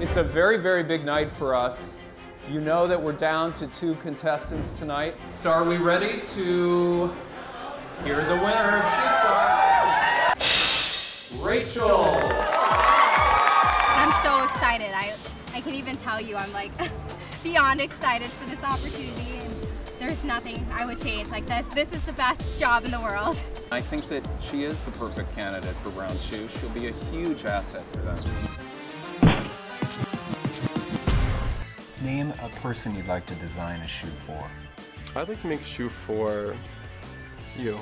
It's a very, very big night for us. You know that we're down to 2 contestants tonight. So are we ready to hear the winner of Shoe Star? Rachel! I'm so excited. I can even tell you I'm like beyond excited for this opportunity, and there's nothing I would change. Like this is the best job in the world. I think that she is the perfect candidate for Brown Shoes. She'll be a huge asset for them. Name a person you'd like to design a shoe for. I'd like to make a shoe for you.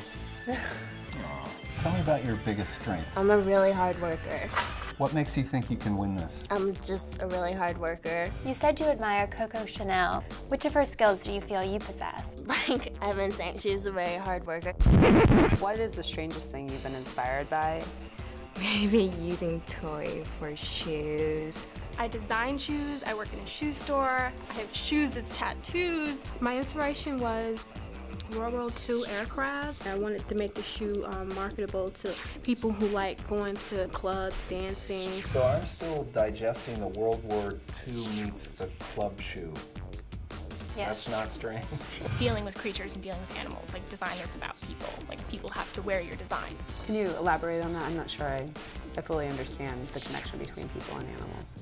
Aw. Tell me about your biggest strength. I'm a really hard worker. What makes you think you can win this? I'm just a really hard worker. You said you admire Coco Chanel. Which of her skills do you feel you possess? Like I've been saying, she's a very hard worker. What is the strangest thing you've been inspired by? Maybe using toy for shoes. I design shoes, I work in a shoe store, I have shoes as tattoos. My inspiration was World War II aircraft. I wanted to make the shoe marketable to people who like going to clubs, dancing. So I'm still digesting the World War II meets the club shoe. Yes. That's not strange. Dealing with creatures and dealing with animals, like design is about people. Like people have to wear your designs. Can you elaborate on that? I'm not sure I fully understand the connection between people and animals.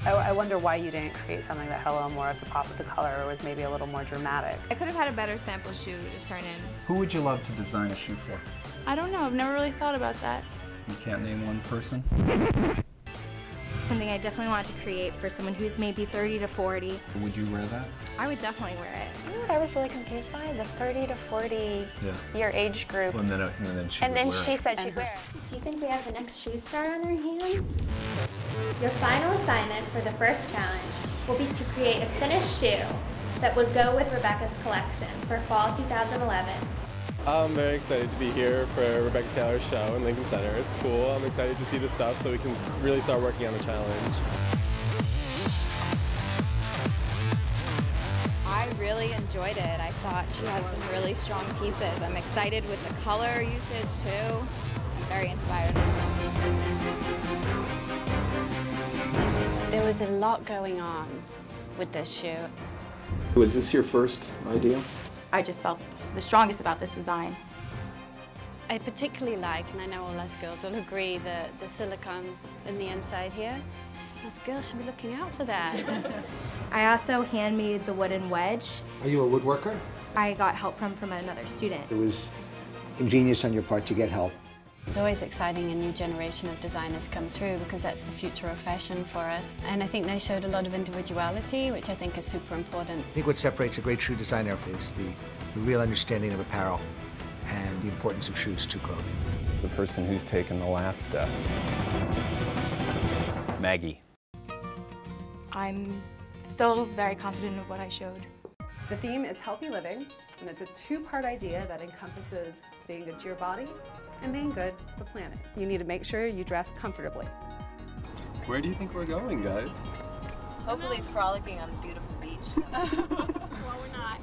I wonder why you didn't create something that held a little more at the pop of the color or was maybe a little more dramatic. I could have had a better sample shoe to turn in. Who would you love to design a shoe for? I don't know, I've never really thought about that. You can't name one person? Something I definitely want to create for someone who's maybe 30 to 40. Would you wear that? I would definitely wear it. You know what I was really confused by? The 30 to 40 year age group. Well, and then she said she'd wear it. Do you think we have the next shoe star on our hands? Your final assignment for the first challenge will be to create a finished shoe that would go with Rebecca's collection for fall 2011. I'm very excited to be here for Rebecca Taylor's show in Lincoln Center. It's cool. I'm excited to see the stuff so we can really start working on the challenge. I really enjoyed it. I thought she has some really strong pieces. I'm excited with the color usage too. I'm very inspired. There was a lot going on with this shoe. Was this your first idea? I just felt the strongest about this design. I particularly like, and I know all us girls will agree, the silicone in the inside here. Us girls should be looking out for that. I also hand-made the wooden wedge. Are you a woodworker? I got help from another student. It was ingenious on your part to get help. It's always exciting a new generation of designers come through because that's the future of fashion for us. And I think they showed a lot of individuality, which I think is super important. I think what separates a great shoe designer is the real understanding of apparel and the importance of shoes to clothing. It's the person who's taken the last step. Maggie. I'm still very confident of what I showed. The theme is healthy living, and it's a 2-part idea that encompasses being good to your body and being good to the planet. You need to make sure you dress comfortably. Where do you think we're going, guys? Hopefully frolicking on the beautiful beach. So. Well, we're not.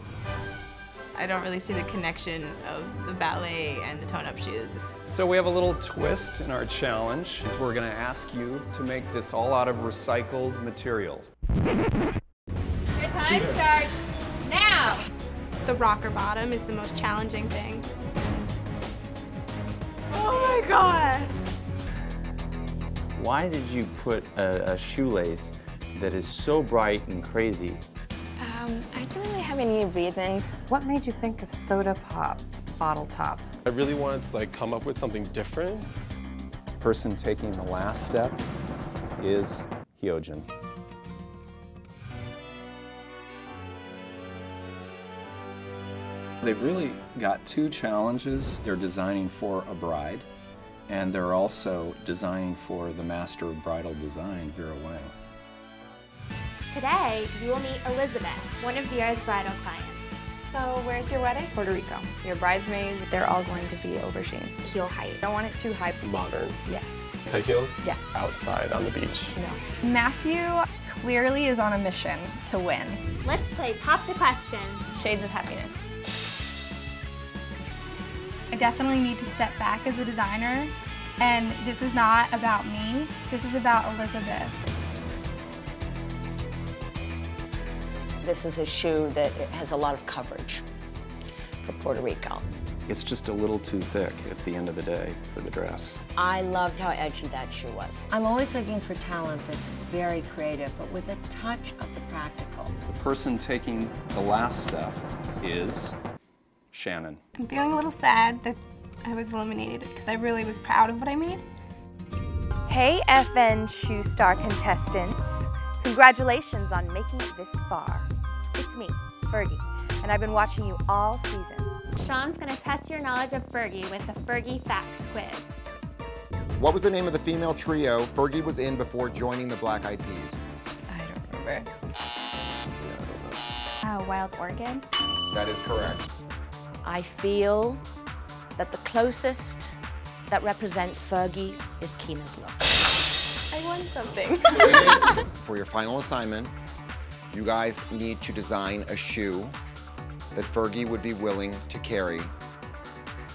I don't really see the connection of the ballet and the tone-up shoes. So we have a little twist in our challenge. Is we're going to ask you to make this all out of recycled material. Your time starts now! The rocker bottom is the most challenging thing. Oh my God! Why did you put a shoelace that is so bright and crazy? I don't really have any reason. What made you think of soda pop bottle tops? I really wanted to come up with something different. The person taking the last step is Hyojin. They've really got 2 challenges. They're designing for a bride, and they're also designing for the master of bridal design, Vera Wang. Today, you will meet Elizabeth, one of Vera's bridal clients. So, where's your wedding? Puerto Rico. Your bridesmaids, they're all going to be aubergine. Heel height. I don't want it too high. Modern. Yes. High heels? Yes. Outside on the beach? No. Matthew clearly is on a mission to win. Let's play Pop the Question. Shades of Happiness. I definitely need to step back as a designer, and this is not about me. This is about Elizabeth. This is a shoe that has a lot of coverage for Puerto Rico. It's just a little too thick at the end of the day for the dress. I loved how edgy that shoe was. I'm always looking for talent that's very creative, but with a touch of the practical. The person taking the last step is Shannon. I'm feeling a little sad that I was eliminated because I really was proud of what I made. Hey FN Shoe Star contestants. Congratulations on making it this far. It's me, Fergie, and I've been watching you all season. Sean's gonna test your knowledge of Fergie with the Fergie Facts Quiz. What was the name of the female trio Fergie was in before joining the Black Eyed Peas? I don't remember. Wild Orchid. That is correct. I feel that the closest that represents Fergie is Keena's look. I won something. For your final assignment, you guys need to design a shoe that Fergie would be willing to carry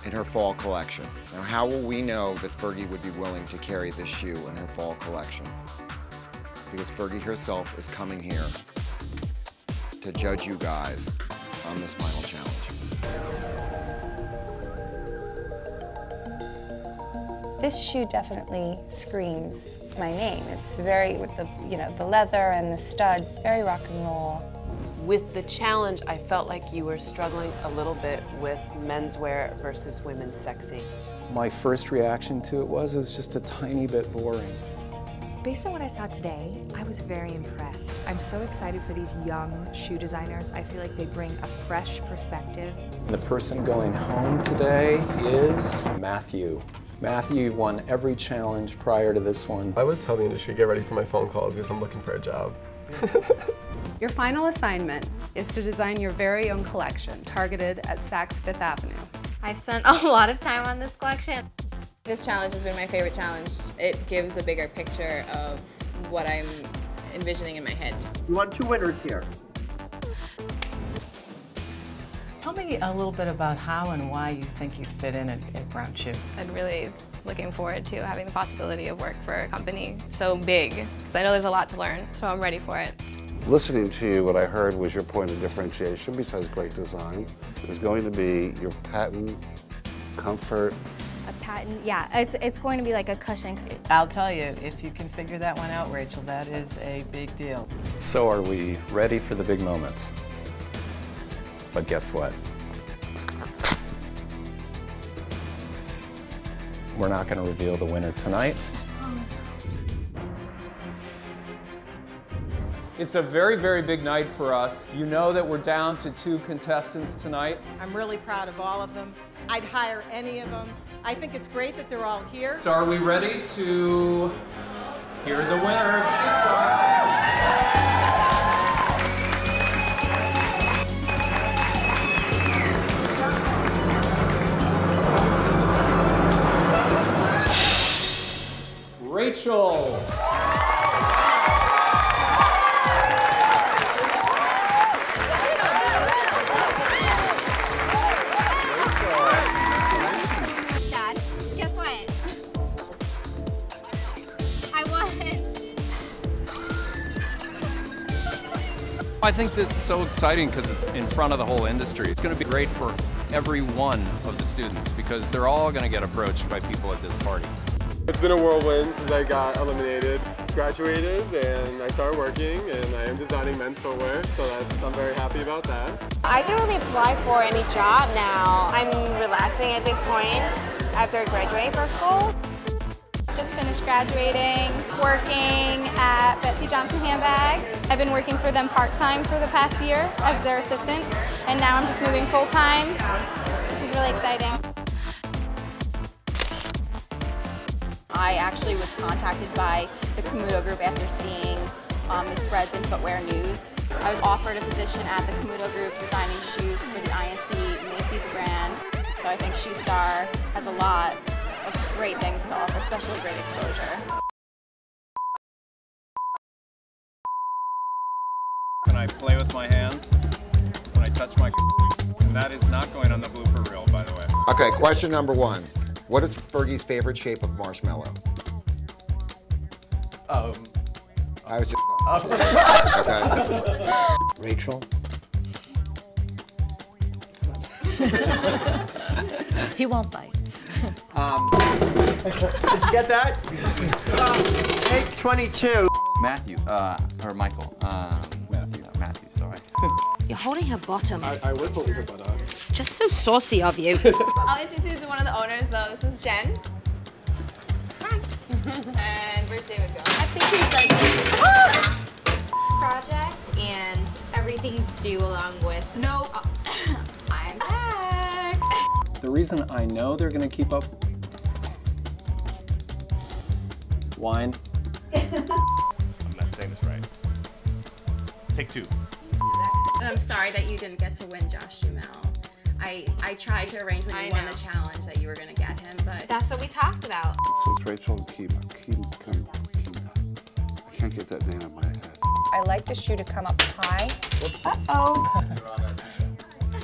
in her fall collection. Now, how will we know that Fergie would be willing to carry this shoe in her fall collection? Because Fergie herself is coming here to judge you guys on this final challenge. This shoe definitely screams my name. It's very, with the, the leather and the studs, very rock and roll. With the challenge, I felt like you were struggling a little bit with menswear versus women's sexy. My first reaction to it was just a tiny bit boring. Based on what I saw today, I was very impressed. I'm so excited for these young shoe designers. I feel like they bring a fresh perspective. The person going home today is Matthew. Matthew won every challenge prior to this one. I would tell the industry, get ready for my phone calls because I'm looking for a job. Your final assignment is to design your very own collection targeted at Saks Fifth Avenue. I've spent a lot of time on this collection. This challenge has been my favorite challenge. It gives a bigger picture of what I'm envisioning in my head. You want 2 winners here. Tell me a little bit about how and why you think you'd fit in at Brown Shoe. I'm really looking forward to having the possibility of work for a company so big, because I know there's a lot to learn, so I'm ready for it. Listening to you, what I heard was your point of differentiation, besides great design, is going to be your patent, comfort. A patent, yeah, it's going to be like a cushion. I'll tell you, if you can figure that one out, Rachel, that is a big deal. So are we ready for the big moment? But guess what? We're not going to reveal the winner tonight. It's a very, very big night for us. You know that we're down to 2 contestants tonight. I'm really proud of all of them. I'd hire any of them. I think it's great that they're all here. So are we ready to hear the winner of Shoe Star? Rachel. Dad, guess what? I won. I think this is so exciting because it's in front of the whole industry. It's going to be great for every one of the students because they're all going to get approached by people at this party. It's been a whirlwind since I got eliminated. Graduated and I started working and I am designing men's footwear, so I'm very happy about that. I can really apply for any job now. I'm relaxing at this point after graduating from school. Just finished graduating, working at Betsy Johnson Handbags. I've been working for them part-time for the past year as their assistant, and now I'm just moving full-time, which is really exciting. I actually was contacted by the Camuto Group after seeing the spreads in Footwear News. I was offered a position at the Camuto Group designing shoes for the INC Macy's brand. So I think Shoe Star has a lot of great things to offer, especially great exposure. Can I play with my hands when I touch my and that is not going on the blooper reel, by the way. Okay, question number 1. What is Fergie's favorite shape of marshmallow? I was just... Okay. Rachel? He won't bite. Did you get that? Take 22. Matthew, or Michael. Matthew, sorry. You're holding her bottom. I was holding her bottom. Just so saucy of you. I'll introduce you to one of the owners, though. This is Jen. Hi. And where's David going? I think he's like project and everything's due along with I'm back. The reason I know they're gonna keep up. Wine. I'm not saying this right. Take 2. And I'm sorry that you didn't get to win Josh Duhamel. I tried to arrange when you won the challenge that you were going to get him, but That's what we talked about. So it's Rachel and Kima. I can't get that name in my head. I like the shoe to come up high. Whoops. Uh-oh.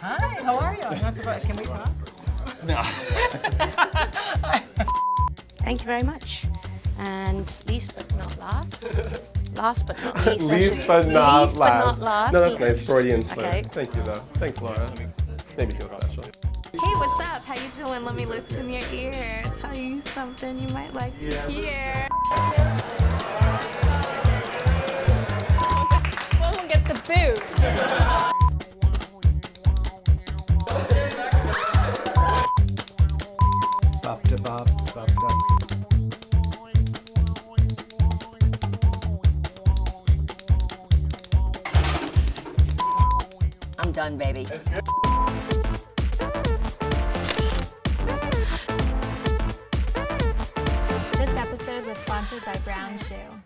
Hi, how are you? I'm not surprised. Can we talk? No. Thank you very much. And least but not last. Last but not least. Least but not least but not last. last. No, that's nice. Freudian slip. Okay. Thank you, though. Thanks, Laura. Made me feel special. Hey, what's up? How you doing? Let me listen in your ear. Tell you something you might like to hear. We'll get the boot. Bop da bop, bop da. I'm done, baby. This episode was sponsored by Brown Shoe.